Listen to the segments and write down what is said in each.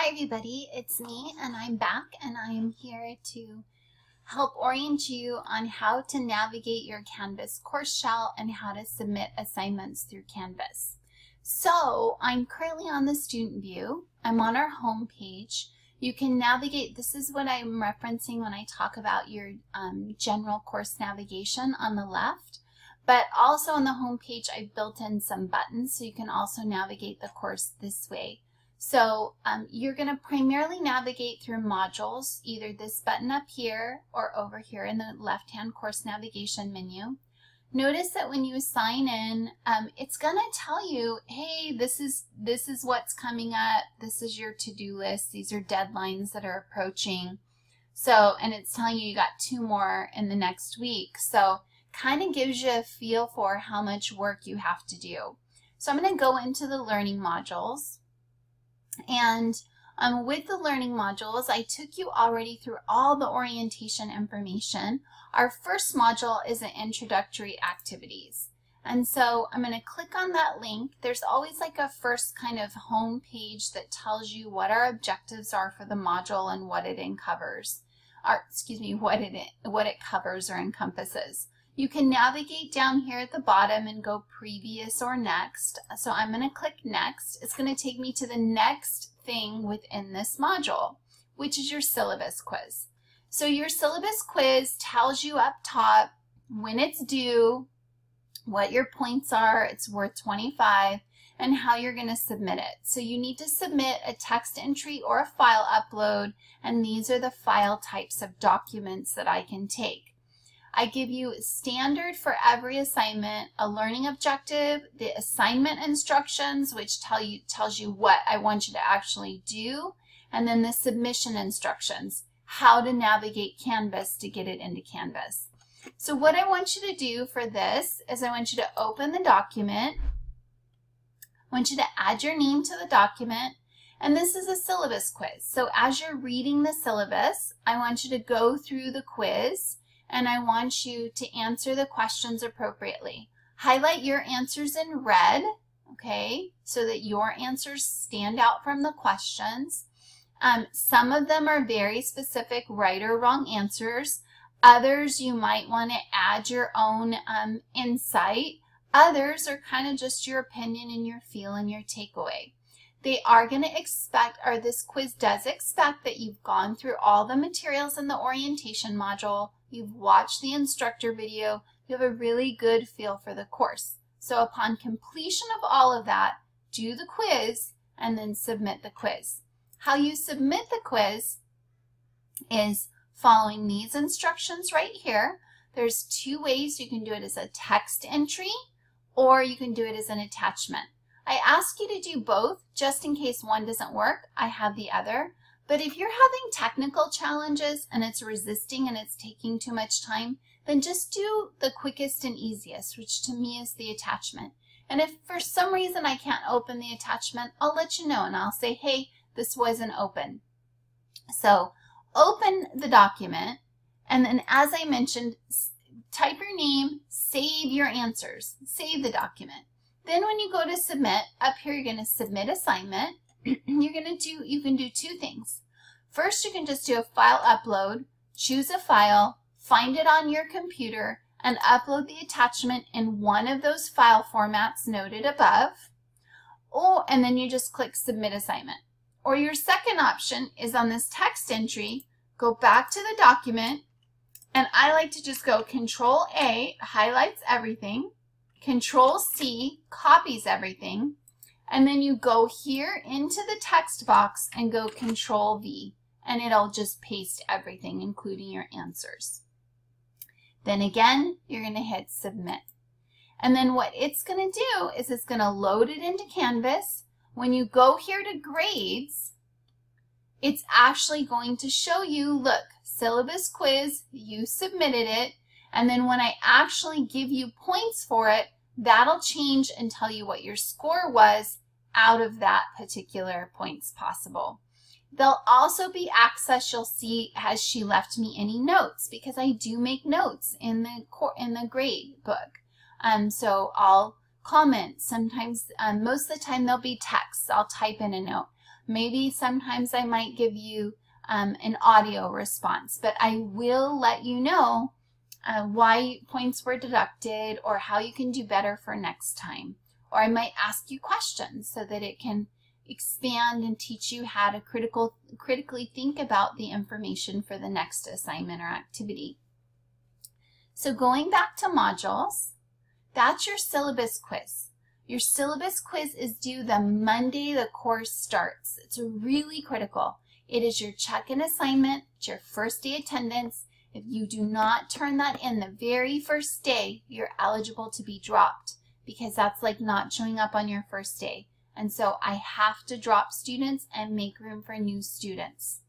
Hi everybody, it's me and I'm back and I am here to help orient you on how to navigate your Canvas course shell and how to submit assignments through Canvas. So I'm currently on the student view. I'm on our home page. You can navigate, this is what I'm referencing when I talk about your general course navigation on the left. But also on the home page I've built in some buttons so you can also navigate the course this way. So you're going to primarily navigate through modules, either this button up here or over here in the left-hand course navigation menu. Notice that when you sign in, it's going to tell you, hey, this is what's coming up. This is your to-do list. These are deadlines that are approaching. So, and it's telling you got 2 more in the next week. So kind of gives you a feel for how much work you have to do. So I'm going to go into the learning modules. And with the learning modules, I took you already through all the orientation information. Our first module is an introductory activities. And so I'm going to click on that link. There's always like a first kind of home page that tells you what our objectives are for the module and what it covers. What it covers or encompasses. You can navigate down here at the bottom and go previous or next. So I'm going to click next. It's going to take me to the next thing within this module, which is your syllabus quiz. So your syllabus quiz tells you up top when it's due, what your points are, it's worth 25, and how you're going to submit it. So you need to submit a text entry or a file upload, and these are the file types of documents that I can take. I give you standard for every assignment, a learning objective, the assignment instructions, which tells you what I want you to actually do, and then the submission instructions, how to navigate Canvas to get it into Canvas. So what I want you to do for this is I want you to open the document. I want you to add your name to the document, and this is a syllabus quiz. So as you're reading the syllabus, I want you to go through the quiz, and I want you to answer the questions appropriately. Highlight your answers in red, okay, so that your answers stand out from the questions. Some of them are very specific right or wrong answers. Others you might want to add your own insight. Others are kind of just your opinion and your feel and your takeaway. They are going to expect, or this quiz does expect, that you've gone through all the materials in the orientation module, you've watched the instructor video, you have a really good feel for the course. So upon completion of all of that, do the quiz and then submit the quiz. How you submit the quiz is following these instructions right here. There's 2 ways. You can do it as a text entry or you can do it as an attachment. I ask you to do both just in case one doesn't work. I have the other. But if you're having technical challenges and it's resisting and it's taking too much time, then just do the quickest and easiest, which to me is the attachment. And if for some reason I can't open the attachment, I'll let you know and I'll say, hey, this wasn't open. So open the document, and then as I mentioned, type your name, save your answers, save the document. Then when you go to submit, up here you're going to submit assignment. You can do 2 things. First, you can just do a file upload, choose a file, find it on your computer, and upload the attachment in one of those file formats noted above. And then you just click submit assignment. Or your second option is on this text entry, go back to the document, and I like to just go Control A, highlights everything, Control C, copies everything, and then you go here into the text box and go Control V, and it'll just paste everything, including your answers. Then again, you're going to hit submit. And then what it's going to do is it's going to load it into Canvas. When you go here to grades, it's actually going to show you, look, syllabus quiz, you submitted it, and then when I actually give you points for it, that'll change and tell you what your score was out of that particular points possible. There'll also be access, you'll see, has she left me any notes, because I do make notes in the grade book. So I'll comment. Sometimes, most of the time there'll be text. I'll type in a note. Maybe sometimes I might give you an audio response, but I will let you know why points were deducted or how you can do better for next time. Or I might ask you questions so that it can expand and teach you how to critically think about the information for the next assignment or activity. So going back to modules, that's your syllabus quiz. Your syllabus quiz is due the Monday the course starts. It's really critical. It is your check-in assignment, it's your first day attendance. If you do not turn that in the very first day, you're eligible to be dropped because that's like not showing up on your first day. And so I have to drop students and make room for new students.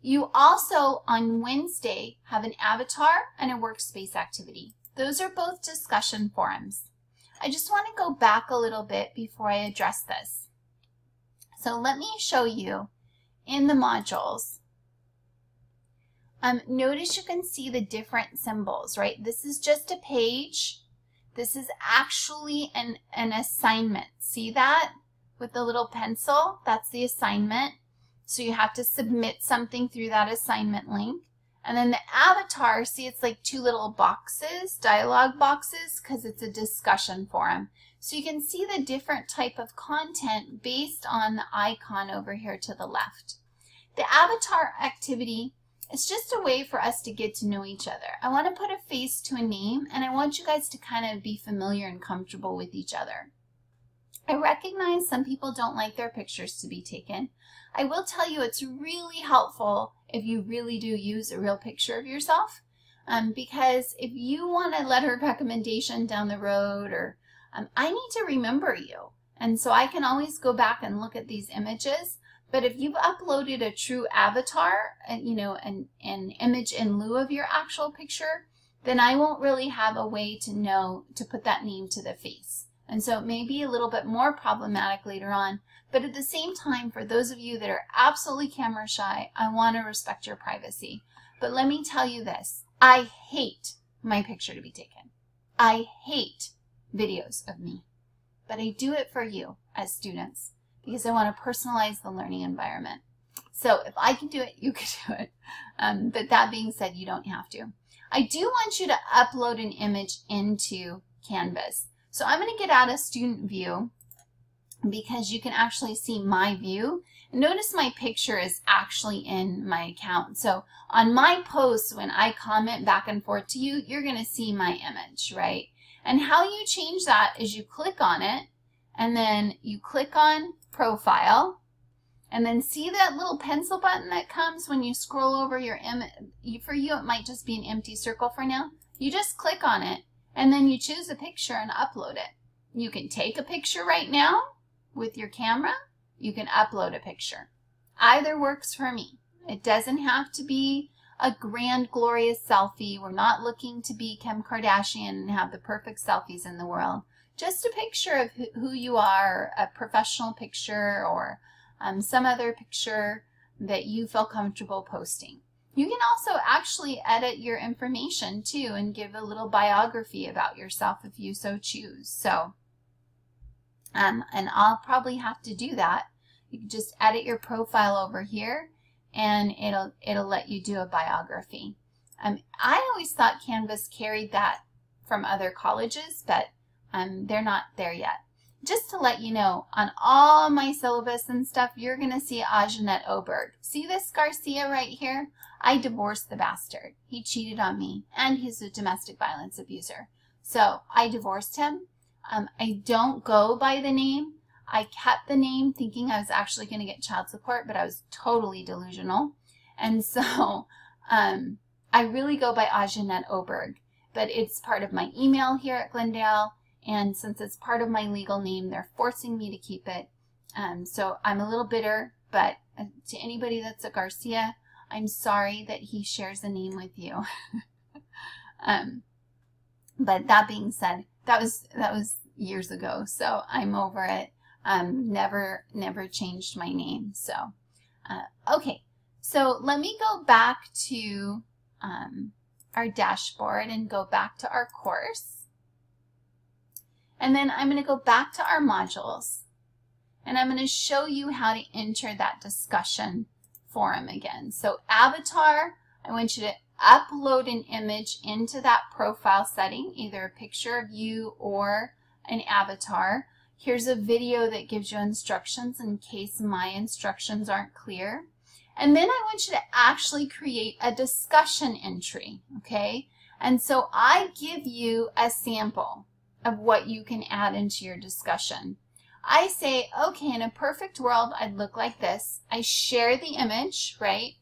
You also, on Wednesday, have an avatar and a workspace activity. Those are both discussion forums. I just want to go back a little bit before I address this. So let me show you in the modules. Notice you can see the different symbols, right? This is just a page. This is actually an assignment. See that? With the little pencil, that's the assignment. So you have to submit something through that assignment link. And then the avatar, see it's like two little boxes, dialogue boxes, because it's a discussion forum. So you can see the different type of content based on the icon over here to the left. The avatar activity is just a way for us to get to know each other. I want to put a face to a name, and I want you guys to kind of be familiar and comfortable with each other. I recognize some people don't like their pictures to be taken. I will tell you it's really helpful if you really do use a real picture of yourself, because if you want a letter of recommendation down the road, or I need to remember you, and so I can always go back and look at these images. But if you've uploaded a true avatar, you know, an image in lieu of your actual picture, then I won't really have a way to know to put that name to the face. And so it may be a little bit more problematic later on. But at the same time, for those of you that are absolutely camera shy, I want to respect your privacy. But let me tell you this. I hate my picture to be taken. I hate videos of me. But I do it for you as students because I want to personalize the learning environment. So if I can do it, you can do it. But that being said, you don't have to. I do want you to upload an image into Canvas. So I'm going to get out of student view because you can actually see my view. Notice my picture is actually in my account. So on my posts, when I comment back and forth to you, you're going to see my image, right? And how you change that is you click on it, and then you click on profile, and then see that little pencil button that comes when you scroll over your image. For you, it might just be an empty circle for now. You just click on it, and then you choose a picture and upload it. You can take a picture right now with your camera. You can upload a picture. Either works for me. It doesn't have to be a grand, glorious selfie. We're not looking to be Kim Kardashian and have the perfect selfies in the world. Just a picture of who you are, a professional picture, or some other picture that you feel comfortable posting. You can also actually edit your information too and give a little biography about yourself if you so choose. So, and I'll probably have to do that. You can just edit your profile over here, and it'll let you do a biography. I always thought Canvas carried that from other colleges, but they're not there yet. Just to let you know, on all my syllabus and stuff, you're going to see Ajeanette Oberg. See this Garcia right here? I divorced the bastard. He cheated on me, and he's a domestic violence abuser. So I divorced him. I don't go by the name. I kept the name thinking I was actually going to get child support, but I was totally delusional. And so I really go by Ajeanette Oberg, but it's part of my email here at Glendale. And since it's part of my legal name, they're forcing me to keep it. So I'm a little bitter, but to anybody that's a Garcia, I'm sorry that he shares a name with you. But that being said, that was years ago, so I'm over it. Never changed my name. So, okay. So let me go back to our dashboard and go back to our course. And then I'm going to go back to our modules. and I'm going to show you how to enter that discussion forum again. So avatar, I want you to upload an image into that profile setting, either a picture of you or an avatar. Here's a video that gives you instructions in case my instructions aren't clear. And then I want you to actually create a discussion entry, okay? And so I give you a sample of what you can add into your discussion. I say, okay, in a perfect world, I'd look like this. I share the image, right?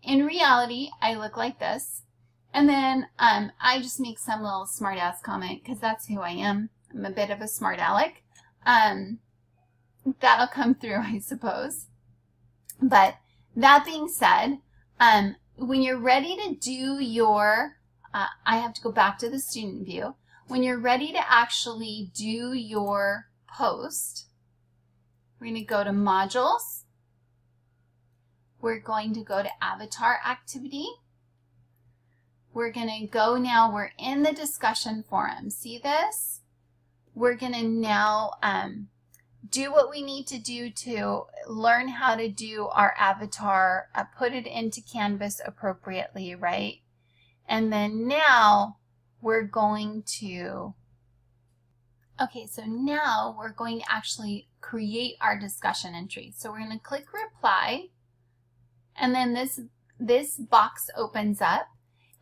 In reality, I look like this. And then I just make some little smart ass comment because that's who I am. I'm a bit of a smart aleck. That'll come through, I suppose. But that being said, when you're ready to do your, I have to go back to the student view. When you're ready to actually do your post, we're going to go to modules. We're going to go to avatar activity. We're going to go now, we're in the discussion forum. See this? We're going to now do what we need to do to learn how to do our avatar, put it into Canvas appropriately, right? And then now we're going to, okay, so now we're going to actually create our discussion entry. So we're going to click reply, and then this box opens up,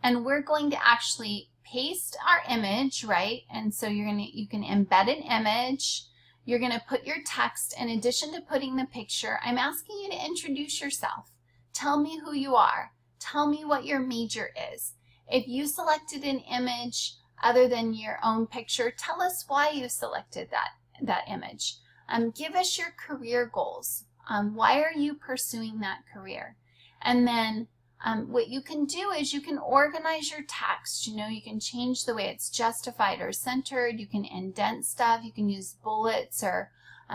and we're going to actually paste our image, right? And so you can embed an image. You're going to put your text. In addition to putting the picture, I'm asking you to introduce yourself. Tell me who you are. Tell me what your major is. If you selected an image other than your own picture, tell us why you selected that image. Give us your career goals. Why are you pursuing that career? And then what you can do is you can organize your text. You know, you can change the way it's justified or centered. You can indent stuff. You can use bullets or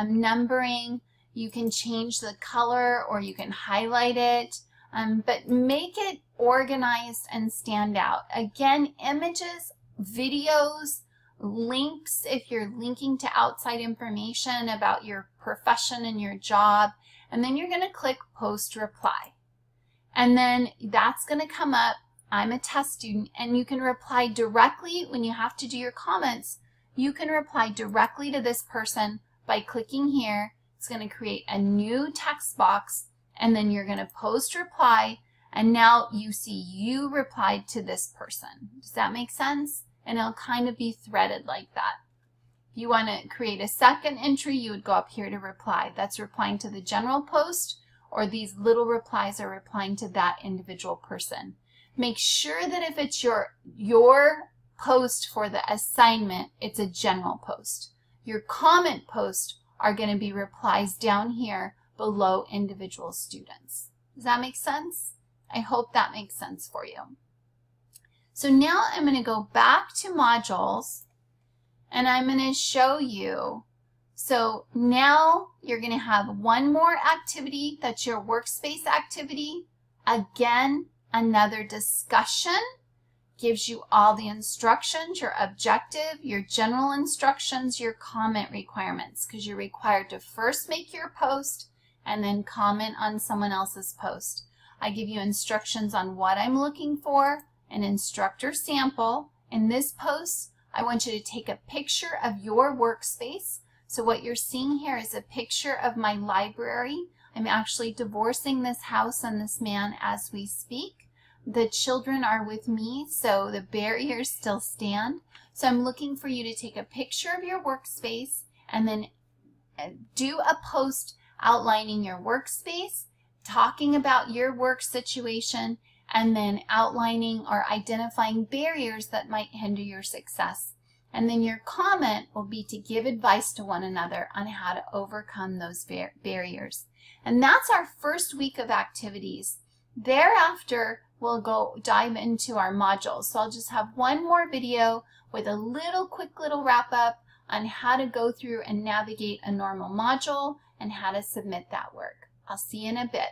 numbering. You can change the color or you can highlight it. But make it organized and stand out. Again, images, videos, links if you're linking to outside information about your profession and your job. And then you're going to click post reply. And then that's going to come up. I'm a test student, and you can reply directly when you have to do your comments. You can reply directly to this person by clicking here. It's going to create a new text box, and then you're going to post reply, and now you see you replied to this person. Does that make sense? And it'll kind of be threaded like that. If you want to create a second entry, you would go up here to reply. That's replying to the general post, or these little replies are replying to that individual person. Make sure that if it's your post for the assignment, it's a general post. Your comment posts are going to be replies down here below individual students. Does that make sense? I hope that makes sense for you. So now I'm going to go back to modules, and I'm going to show you. So now you're going to have one more activity. That's your workspace activity. Again, another discussion. Gives you all the instructions, your objective, your general instructions, your comment requirements, because you're required to first make your post and then comment on someone else's post. I give you instructions on what I'm looking for, an instructor sample. In this post, I want you to take a picture of your workspace. So what you're seeing here is a picture of my library. I'm actually divorcing this house and this man as we speak. The children are with me, so the barriers still stand. So I'm looking for you to take a picture of your workspace and then do a post outlining your workspace, talking about your work situation, and then outlining or identifying barriers that might hinder your success. And then your comment will be to give advice to one another on how to overcome those barriers. And that's our first week of activities. Thereafter, we'll go dive into our modules. So I'll just have one more video with a quick little wrap up on how to go through and navigate a normal module and how to submit that work. I'll see you in a bit.